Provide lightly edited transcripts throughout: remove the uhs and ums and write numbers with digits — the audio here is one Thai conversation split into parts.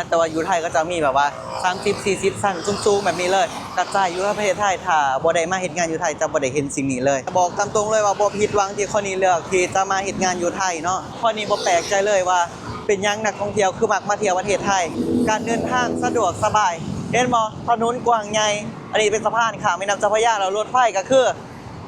แต่ว่าอยู่ไทยก็จะมีแบบว่า30-40สั้นสูงๆแบบนี้เลยกระจายอยู่ทั่วประเทศไทยถ้าบ่ได้มาเฮ็ดงานอยู่ไทยจะบ่ได้เห็นสิ่งนี้เลยบอกตามตรงเลยว่าบ่ผิดหวังที่คนนี้เลือกที่จะมาเฮ็ดงานอยู่ไทยเนาะข้อนี้บ่แปลกใจเลยว่าเป็นยังนักท่องเที่ยวคือมักมาเที่ยวประเทศไทยการเดินทางสะดวกสบายเห็นบ่ถนนกว้างใหญ่อันนี้เป็นสะพานข้ามแม่น้ำเจ้าพระยาแล้วรถไฟก็คือ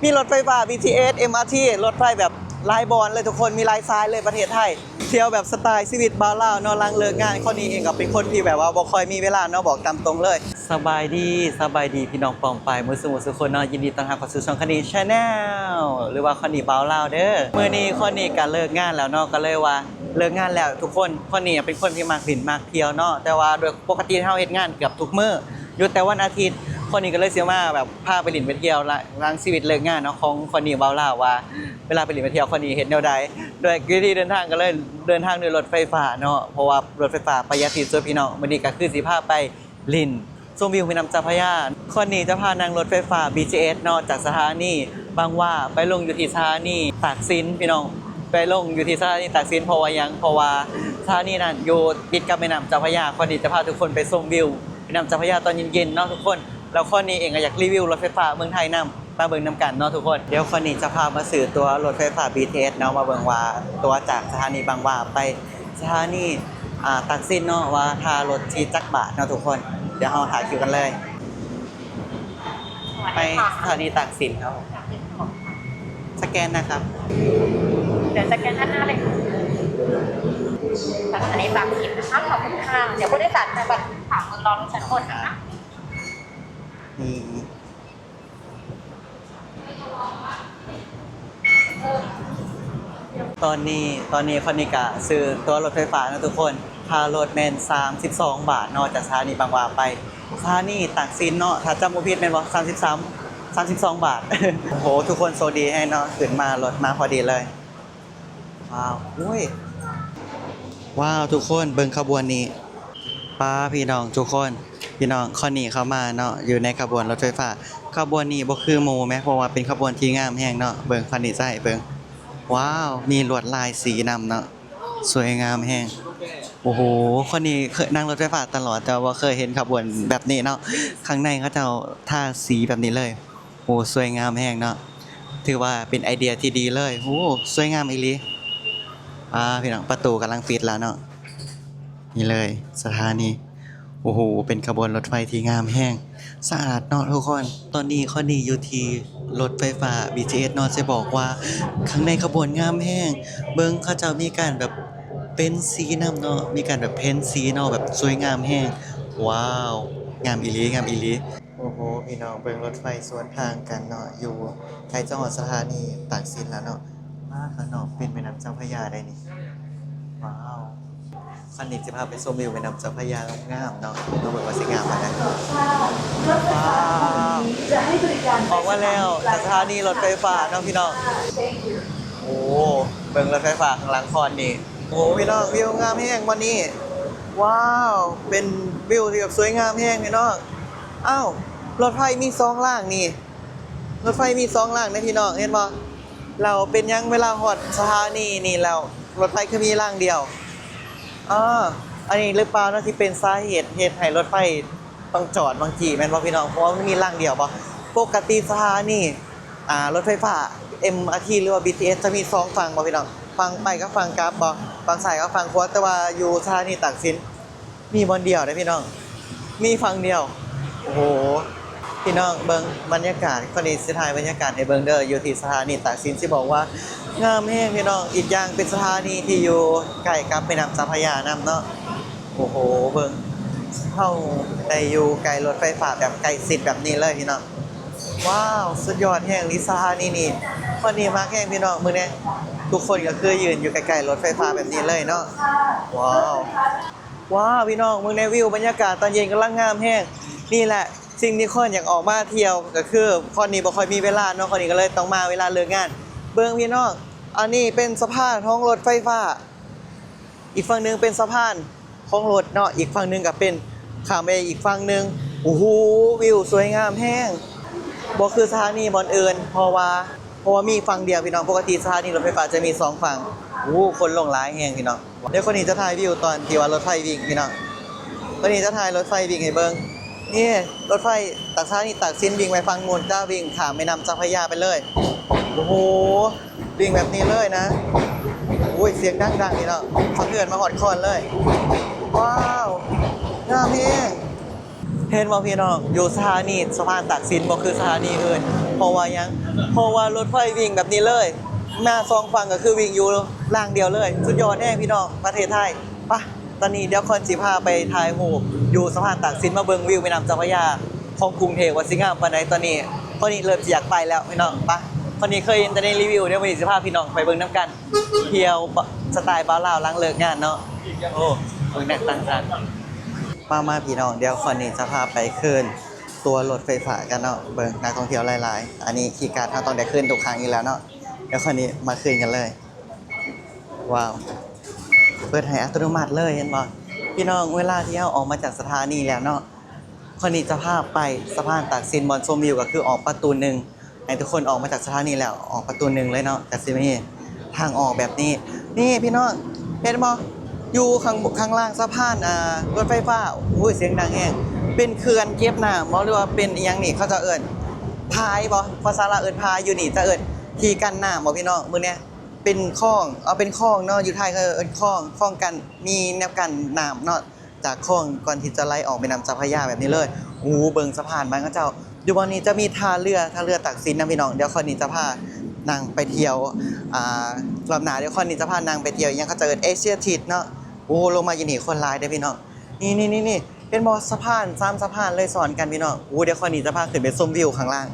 มีรถไฟฟ้า BTS MRT รถไฟแบบหลายบอนเลยทุกคนมีหลายสายเลยประเทศไทยเที่ยวแบบสไตล์ชีวิตบ้านเราเนาะหลังเลิกงานคนนี้เองก็เป็นคนที่แบบว่าบ่ค่อยมีเวลาเนาะบอกตามตรงเลยสบายดีพี่น้องปองไปมื้อสุขคนเนาะยินดีต้อนรับเข้าสู่ช่องคณีชาแนลหรือว่าคณีบ้านเราเด้อมื้อนี้คนนี้ก็เลิกงานแล้วเนาะก็เลยว่าเลิกงานแล้วทุกคนคนนี้เป็นคนที่มักเล่นมักเที่ยวเนาะแต่ว่าโดยปกติเฮาเฮ็ดงานเกือบทุกมื้อหยุดแต่วันอาทิตย์คนนี้ก็เลยเสียมาแบบพาไปเล่นไปเที่ยวหลังชีวิตเลิกงานเนาะของคนนี้บ้านเราว่าเวลาไปเล่นไปเที่ยวคนนี้เฮ็ดแนวใดโดยวิธีเดินทางก็เลยเดินทางด้วยรถไฟฟ้าเนาะเพราะว่ารถไฟฟ้าประหยัดที่สุดพี่น้องมื้อนี้ก็คือสิพาไปลินชมวิวแม่น้ำเจ้าพระยาคนนี้จะพานั่งรถไฟฟ้า BTS เนาะจากสถานีบางหว่าไปลงอยู่ที่สถานีตากสินพี่น้องไปลงอยู่ที่สถานีตากสินเพราะว่าสถานีนั้นอยู่ติดกับแม่น้ำเจ้าพระยาคนนี้จะพาทุกคนไปชมวิวแม่น้ำเจ้าพระยาตอนเย็นๆเนาะทุกคนแล้วคนนี้เองก็อยากรีวิวรถไฟฟ้าเมืองไทยนำมาเบิ่งนำกันเนาะทุกคนเดี๋ยวคนนี้จะพามาสื่อตัวรถไฟฟ้า BTS เนาะมาเบิ่งว่าตัวจากสถานีบางหว่าไปสถานีตากสินเนาะว่าค่ารถที่จักบาทเนาะทุกคนเดี๋ยวเราหาคิวกันเลยไปสถานีตากสินครับสแกนนะครับเดี๋ยวสแกนด้านหน้าเลยค่ะอันนี้บางผิดนะคะขอบคุณค่ะเดี๋ยวผู้โดยสารไปบัตรถามรอที่ชั้นบนนะคะตอนนี้คนนี้ก็ซื้อตัวรถไฟฟ้านะทุกคนค่ารถแมน32 บาทเนาะจากสถานีบางหว่าไปสถานีตากสินเนาะถ้าจำบ่ผิดแม่นบ่32 บาท โอ้โหทุกคนโซดีให้เนาะขึ้นมารถมาพอดีเลยว้าวอุ้ยว้าวทุกคนเบิ่งขบวนนี้ป้าพี่น้องทุกคนพี่น้องคนนี้เข้ามาเนาะอยู่ในขบวนรถไฟฟ้าขบวนนี้บ่คือหมู่แม้เพราะว่าเป็นขบวนที่งามแฮงเนาะเบิ่งคันนี้ใส่เบิ่งว้าวมีลวดลายสีนำเนาะสวยงามแฮงโอ้โหคนนี้เคยนั่งรถไฟฟ้าตลอดแต่ว่าเคยเห็นขบวนแบบนี้เนาะข้างในเขาจะทาสีแบบนี้เลยโอ้สวยงามแฮงเนาะถือว่าเป็นไอเดียที่ดีเลยโอ้สวยงามอีหลีพี่น้องประตูกำลังปิดแล้วเนาะนี่เลยสถานีโอ้โหเป็นขบวนรถไฟที่งามแห้งสะอาดเนาะทุกคนตอนนี้ข้อนี้อยู่ที่รถไฟฟ้า BTS เนาะจะบอกว่าข้างในขบวนงามแห้งเบิ่งเขาจะมีการแบบเป็นสีน้ำเนาะมีการแบบเพ้นสีเนาะแบบสวยงามแห้งว้าวงามอีหลีโอ้โหพี่น้องเบิ่งรถไฟสวนทางกันเนาะอยู่ใกล้จังหวัดสถานีตากสินแล้วเนาะมาข้างนอกเป็นแม่น้ำเจ้าพระยาได้นี่ว้าวคันนี้จะพาไปชมวิวแม่น้ำเจ้าพระยางามเนาะเราเบิ่งว่าสิงามปานใดว้าวออกมาแล้วจากสถานีรถไฟฟ้าเนาะพี่น้องโอ้เบิ่งรถไฟฟ้าข้างหลังคอนนี่โอ้พี่น้องวิวงามแฮงวันนี้ว้าวเป็นวิวที่แบบสวยงามแฮงพี่น้องอ้าวรถไฟมี2รางนี่รถไฟมี2รางนะพี่น้องเห็นบ่เราเป็นยังเวลาฮอดสถานีนี่แล้วรถไฟคือมีรางเดียวอันนี้หรือเปล่านะที่เป็นสาเหตุให้รถไฟต้องจอดบางทีแม่นบ่พี่น้องเพราะว่ามันมีรางเดียวบ่ปกติสถานีรถไฟฟ้า MRT หรือว่า BTS จะมี2ฝั่งบ่พี่น้องฝั่งไปกับฝั่งกลับบ่ฝั่งซ้ายกับฝั่งขวาแต่ว่าอยู่สถานีตากสินมีบนเดียวเด้พี่น้องมีฝั่งเดียวโอ้โหพี่น้องเบิ่งบรรยากาศคนนี้สิถ่ายบรรยากาศให้เบิ่งเด้ออยู่ที่สถานีตากสินสิบอกว่างามแฮงพี่น้องอีกอย่างเป็นสถานีที่อยู่ใกล้กับแม่น้ำเจ้าพระยานำเนาะโอ้โหเบิ่งเฮาได้อยู่ใกล้รถไฟฟ้าแบบใกล้ชิดแบบนี้เลยพี่น้องว้าวสุดยอดแฮงลิสถานีนี่คนนี้มากแฮงพี่น้องมื้อนี้ทุกคนก็คือยืนอยู่ใกล้ๆรถไฟฟ้าแบบนี้เลยเนาะว้าวพี่น้องมึงในวิวบรรยากาศตอนเย็นกำลังงามแฮงนี่แหละสิ่งที่คนอยากออกมาเที่ยวก็คือคนนี้บ่ค่อยมีเวลาเนาะคนนี้ก็เลยต้องมาเวลาเลิกงานเบิ่งพี่น้องอันนี้เป็นสะพานของรถไฟฟ้าอีกฝั่งนึงเป็นสะพานของรถเนาะอีกฝั่งนึงก็เป็นข้ามไปอีกฝั่งนึงโอ้โหวิวสวยงามแฮงบ่คือสถานีบ่อนอื่นเพราะว่ามีฝั่งเดียวพี่น้องปกติสถานีรถไฟฟ้าจะมี2ฝั่งโอ้คนลงหลายแฮงพี่น้องเดี๋ยวคนนี้จะถ่ายวิวตอนที่ว่ารถไฟวิ่งพี่น้อง วันนี้จะถ่ายรถไฟวิ่งให้เบิ่งนี่รถไฟตักซ้ายนี่ตักสินวิ่งไปฟังมูลจ้าวิ่งข้ามแม่น้ำเจ้าพระยาไปเลยโอ้โหวิ่งแบบนี้เลยนะอุ้ยเสียงดังๆนี่เนาะสะเทือนมาหอดคอนเลยว้าวงามเองเห็นบ่พี่น้องอยู่สถานีสะพานตักสินบ่คือสถานีอื่นเพราะว่ายังเพราะว่ารถไฟวิ่งแบบนี้เลยมาสองฝั่งก็คือวิ่งอยู่รางเดียวเลยสุดยอดแน่พี่น้องประเทศไทยไปตอนนี้เดี๋ยวคอนสิพาไปถ่ายรูปอยู่สะพานตักสินมาเบิ่งวิวแม่น้ำเจ้าพระยาของกรุงเทพว่าสิงามปานใดตอนนี้เริ่มสิอยากไปแล้วพี่น้องไปคนนี้เคยเห็นแต่ในรีวิวเดี๋ยววันนี้สิพาพี่น้องไปเบิ่งน้ำกันเที่ยวสไตล์บ้านลาวหลังเลิกงานเนาะโอ้เบิ่งแนกต่างๆมาพี่น้องเดี๋ยวคนนี้จะพาไปขึ้นตัวรถไฟฟ้ากันเนาะเบิ่งนักท่องเที่ยวหลายๆอันนี้คีย์การ์ดถ้าต้องได้ขึ้นทุกครั้งอยู่แล้วเนาะเดี๋ยวคนนี้มาขึ้นกันเลยว้าวเปิดให้อัตโนมัติเลยเห็นบ่พี่น้องเวลาที่เราออกมาจากสถานีแล้วเนาะคนนี้จะพาไปสะพานตากสินบอนชมวิวก็คือออกประตู1ให้ทุกคนออกมาจากสถานีแล้วออกประตู1เลยเนาะแต่สิมีทางออกแบบนี้นี่พี่น้องเห็นบ่อยู่ข้างล่างสะพานรถไฟฟ้าอุ้ยเสียงดังแฮงเป็นเขื่อนเก็บน้ำบ่หรือว่าเป็นอีหยังนี่เขาจะเอิ้นพายบ่ภาษาลาวเอิ้นพายอยู่นี่จะเอิ้นที่กันน้ำบ่พี่น้องมื้อเนี้ยเป็นคลองเอาเป็นคลองเนาะอยู่ไทยเขาเอิ้นคลองกันมีแนวกันน้ำเนาะจากคลองก่อนที่จะไหลออกแม่น้ำเจ้าพระยาแบบนี้เลยโอ้เบิ่งสะพานบ้านเขาเจ้าอยู่บ่นี้จะมีท่าเรือตักสินนะพี่น้องเดี๋ยวคนนี้จะพานางไปเที่ยวรอบหน้าเดี๋ยวคนนี้จะพานางไปเที่ยวอีหยังเขาจะเอิ้นเอเชียทิดเนาะโอ้ลงมาอยู่นี่คนหลายเด้อพี่น้องนี่เป็นบ่สะพาน3สะพานเลยซ้อนกันพี่น้องโอ้เดี๋ยวคนนี้จะพาขึ้นไปชมวิวข้างล่าง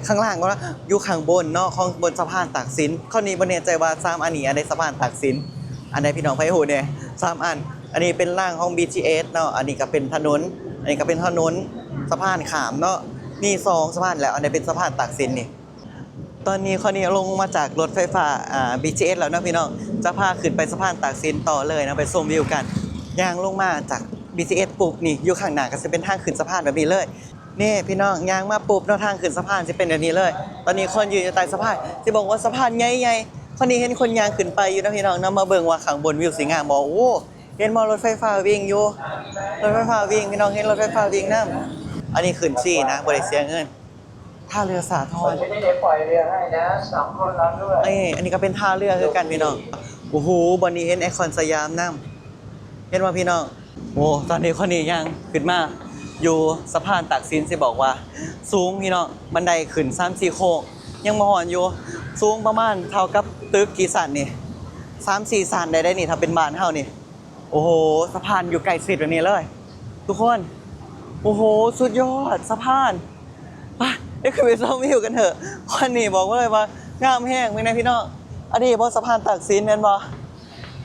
ข้างล่างก็แล้วอยู่ข้างบนเนาะของบนสะพานตากสินข้อนี้บ่แน่ใจว่า3อันนี้อันใดสะพานตากสินอันใดพี่น้องไผฮู้เนี่ย3อันอันนี้เป็นร่างของ BTS เนาะอันนี้ก็เป็นถนนอันนี้ก็เป็นถนนสะพานข้ามเนาะนี่2สะพานแล้วอันนี้เป็นสะพานตากสินนี่ตอนนี้ข้อนี้ลงมาจากรถไฟฟ้าBTS แล้วเนาะพี่น้องจะพาขึ้นไปสะพานตากสินต่อเลยนะไปชมวิวกันย่างลงมาจาก BTS ปุ๊บนี่อยู่ข้างหน้าก็จะเป็นทางขึ้นสะพานแบบนี้เลยนี่พี่น้องย่างมาปุ๊บเนาะทางขึ้นสะพานจะเป็นแบบนี้เลยตอนนี้คนยืนอยู่ใต้สะพานสิบอกว่าสะพานใหญ่ๆคนนี้เห็นคนย่างขึ้นไปอยู่นะพี่น้องนำมาเบิ่งว่าข้างบนวิวสวยงามบ่โอ้เห็นมอรถไฟฟ้าวิ่งอยู่รถไฟฟ้าวิ่งพี่น้องเห็นรถไฟฟ้าวิ่งนำอันนี้ขึ้นฟรีนะบ่ได้เสียเงินท่าเรือสาทรไม่ได้ปล่อยเรือให้นะ2 คนแล้วด้วยอันนี้ก็เป็นท่าเรือคือกันพี่น้องโอ้โหบ่นี้เห็นไอคอนสยามนำเห็นว่าพี่น้องโอ้ตอนนี้คนนี้ยังขึ้นมาอยู่สะพานตากสินสิบอกว่าสูงพี่น้องบันไดขึ้น3-4โค้งยังบ่ฮอดอยู่สูงประมาณเท่ากับตึกกี่ชั้นนี่3-4ชั้นได้นี่ถ้าเป็นบ้านเฮานี่โอ้โหสะพานอยู่ใกล้ชิดแบบนี้เลยทุกคนโอ้โหสุดยอดสะพานไปเดี๋ยวขึ้นไปชมวิวกันเถอะคนนี้บอกเลยว่างามแฮงแม่นพี่น้องอันนี้บ่สะพานตากสินแม่นบ่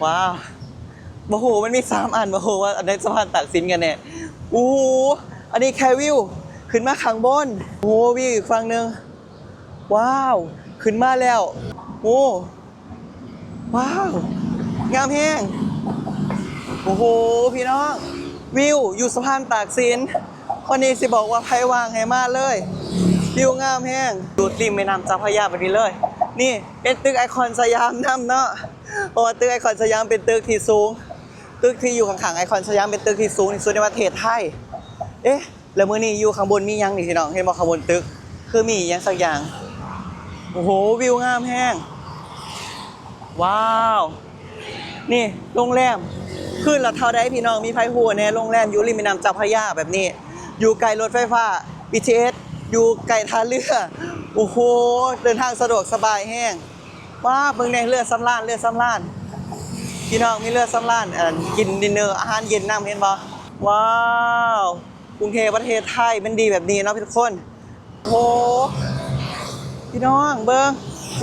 ว้าวบ่ฮู้มันมี3อันบ่ฮู้ว่าอันใดสะพานตากสินกันแน่โอ้โหอันนี้แค่วิวขึ้นมาข้างบนโอ้วิวอีกฝั่งนึงว้าวขึ้นมาแล้วโอ้ว้าวงามแฮงโอ้โหพี่น้องวิวอยู่สะพานตากสินคนนี้สิบอกว่าไผวางให้มาเลยวิวงามแฮงดูริมแม่น้ำเจ้าพระยาแบบนี้เลยนี่เป็นตึกไอคอนสยามนำเนาะเพราะว่าตึกไอคอนสยามเป็นตึกที่สูงตึกที่อยู่ข้างๆไอคอนสยามเป็นตึกที่สูงที่สุดในประเทศไทยเอ๊ะแล้วมื้อนี้อยู่ข้างบนมีหยังนี่พี่น้องเห็นบ่ข้างบนตึกคือมีหยังสักอย่างโอ้โหวิวงามแฮงว้าวนี่โรงแรมคืนละเท่าใดพี่น้องมีไผฮู้แน่โรงแรมอยู่ริมแม่น้ำเจ้าพระยาแบบนี้อยู่ไกลรถไฟฟ้า BTS อยู่ไกลท่าเรือโอ้โหเดินทางสะดวกสบายแฮงว้าเบิ่งในเรือสำราญพี่น้องมีเรือสำราญกินดินเนอร์อาหารเย็นน้ำเห็นบ่ว้าวกรุงเทพประเทศไทยมันดีแบบนี้เนาะทุกคนโอ้พี่น้องเบิ่ง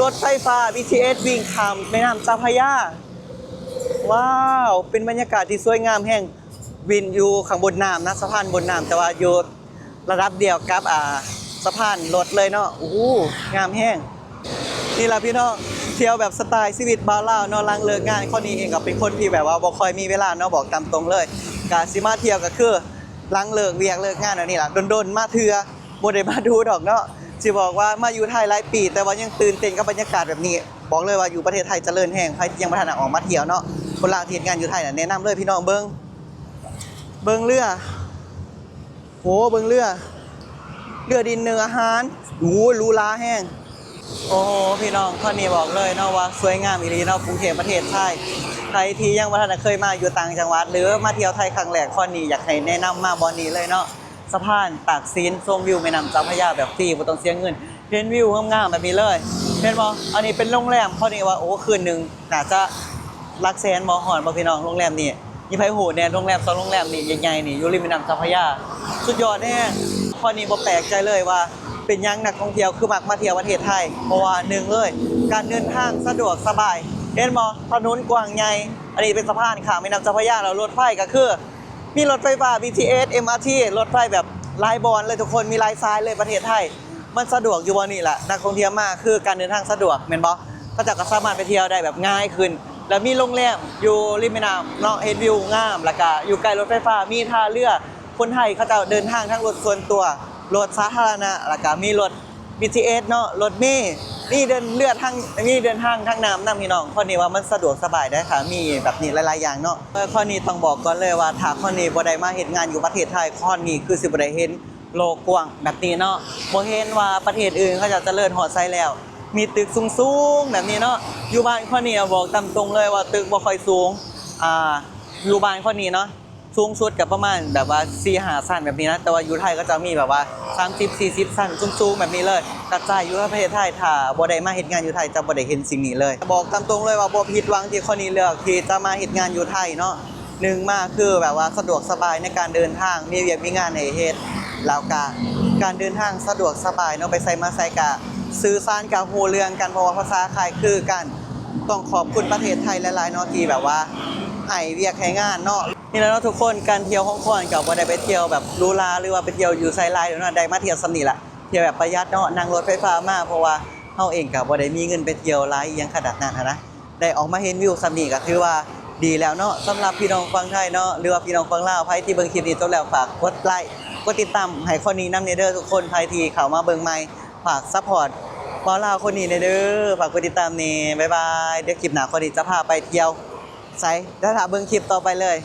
รถไฟฟ้า BTS วิ่งข้ามแม่น้ำเจ้าพระยาว้าวเป็นบรรยากาศที่สวยงามแห่งวินอยู่ข้างบนน้ำนะสะพานบนน้ำแต่ว่าอยู่ระดับเดียวกับสะพานรถเลยเนาะโอ้งามแห้งนี่ล่ะพี่น้องเที่ยวแบบสไตล์ชีวิตบ้านลาวเนาะหลังเลิกงานคนนี้เองก็เป็นคนที่แบบว่าบ่ค่อยมีเวลาเนาะบอกตามตรงเลยกะสิมาเที่ยวก็คือหลังเลิกเวียกเลิกงานอันนี้ล่ะดนๆมาเทื่อบ่ได้มาดูดอกเนาะสิบอกว่ามาอยู่ไทยหลายปีแต่ว่ายังตื่นเต้นกับบรรยากาศแบบนี้บอกเลยว่าอยู่ประเทศไทยเจริญแห่งใครยังบ่ทันออกมาเที่ยวเนาะคนลาวที่เฮ็ดงานอยู่ไทยน่ะแนะนำเลยพี่น้องเบิ่ง เบิ่งเรือโหเบิ่งเรือดินเนื้ออาหารโอ้หรูหราแห้งโอ้โหพี่น้องข้อนี้บอกเลยเนาะว่าสวยงามอีหลีเนาะกรุงเทพประเทศไทยใครที่ยังบ่ทันได้เคยมาอยู่ต่างจังหวัดหรือมาเที่ยวไทยครั้งแรกข้อนี้อยากให้แนะนำมาบ่อนี้เลยเนาะสะพานตากสินชมวิวแม่น้ำเจ้าพระยาแบบฟรีบ่ต้องเสียเงินเห็นวิวงามๆแบบนี้เลยเห็นบ่อันนี้เป็นโรงแรมข้อนี้ว่าโอ้คืนนึงน่าจะหลักแสนบ่ฮอดบ่พี่น้องโรงแรมนี้มีไผฮู้แน่โรงแรม2โรงแรมนี่ใหญ่ๆนี่อยู่ริมแม่น้ำเจ้าพระยาสุดยอดแน่ข้อนี้บ่แปลกใจเลยว่าเป็นยังนักท่องเที่ยวคือมักมาเที่ยวประเทศไทยเพราะว่าหนึ่งเลยการเดินทางสะดวกสบายเห็นบ่ถนนกว้างใหญ่อันนี้เป็นสะพานข้ามแม่น้ำเจ้าพระยาแล้วรถไฟก็คือมีรถไฟฟ้า BTS MRT รถไฟแบบหลายบอนเลยทุกคนมีหลายสายเลยประเทศไทยมันสะดวกอยู่บ่นี่แหละนักท่องเที่ยวมาคือการเดินทางสะดวกแม่นบ่ก็จะก็สามารถไปเที่ยวได้แบบง่ายขึ้นแล้วมีโรงแรมอยู่ริมแม่น้ำเนาะเห็นวิวงามแล้วก็อยู่ใกล้รถไฟฟ้ามีท่าเรือคนไทยเขาจะเดินทางทั้งรถส่วนตัวรถสาธารณะแล้วก็มีรถ BTS เนาะรถเมล์นี่เดินเลือดทางนี่เดินทางทางน้ำนำพี่น้องข้อนี้ว่ามันสะดวกสบายได้ค่ะมีแบบนี้หลายๆอย่างเนาะข้อนี้ต้องบอกก่อนเลยว่าถ้าข้อนี้บ่ได้มาเฮ็ดงานอยู่ประเทศไทยข้อนี้คือสิบ่ได้เห็นโลกกว้างแบบนี้เนาะบ่เห็นว่าประเทศอื่นเขาจะเจริญฮอดไซแล้ว มีตึกสูงๆแบบนี้เนาะอยู่บ้านข้อนี้บอกตามตรงเลยว่าตึกบ่ค่อยสูงอยู่บ้านข้อนี้เนาะสูงสุดกับประมาณแบบว่า 4-5 ชั้นแบบนี้นะแต่ว่าอยู่ไทยก็จะมีแบบว่า30-40 ชั้นสูงๆแบบนี้เลยกระจายอยู่ในประเทศไทยถ้าบ่ได้มาเฮ็ดงานอยู่ไทยจะบ่ได้เห็นสิ่งนี้เลยบอกตามตรงเลยว่าบ่ผิดหวังที่ข้อนี้เลือกที่จะมาเฮ็ดงานอยู่ไทยเนาะหนึ่งมาคือแบบว่าสะดวกสบายในการเดินทางมีเวียกมีงานให้เฮ็ดแล้วก็การเดินทางสะดวกสบายเนาะไปไสมาไสก็สื่อสารกับฮู้เรื่องกันเพราะว่าภาษาคล้ายคือกันต้องขอบคุณประเทศไทยหลายๆเนาะที่แบบว่าให้เวียกให้งานเนาะนี่แหละเนาะทุกคนการเที่ยวฮ่องกงก็บ่ได้ไปเที่ยวแบบหรูหราหรือว่าไปเที่ยวอยู่ไซไลน์เนาะได้มาเที่ยวส่ำนี้ล่ะเที่ยวแบบประหยัดเนาะนั่งรถไฟฟ้ามาเพราะว่าเฮาเองก็บ่ได้มีเงินไปเที่ยวหลายอหยังขนาดนั้นนะได้ออกมาเห็นวิวส่ำนี้ก็ถือว่าดีแล้วเนาะสำหรับพี่น้องฝั่งไทยเนาะหรือว่าพี่น้องฝั่งลาวไผที่เบิ่งคลิปนี้จบแล้วฝากกดไลค์กดติดตามให้คนนี้นำเด้อทุกคนไผที่เข้ามาเบิ่งใหม่ฝากซัพพอร์ตบ่าวลาวคนนี้เด้อฝากกดติดตามนี่บ๊ายบายเดี๋ยวคลิปหน้าคนนี้จะพาไปเที่ยวไสแล้วถ้าเบิ่งคลิปต่อไปเลย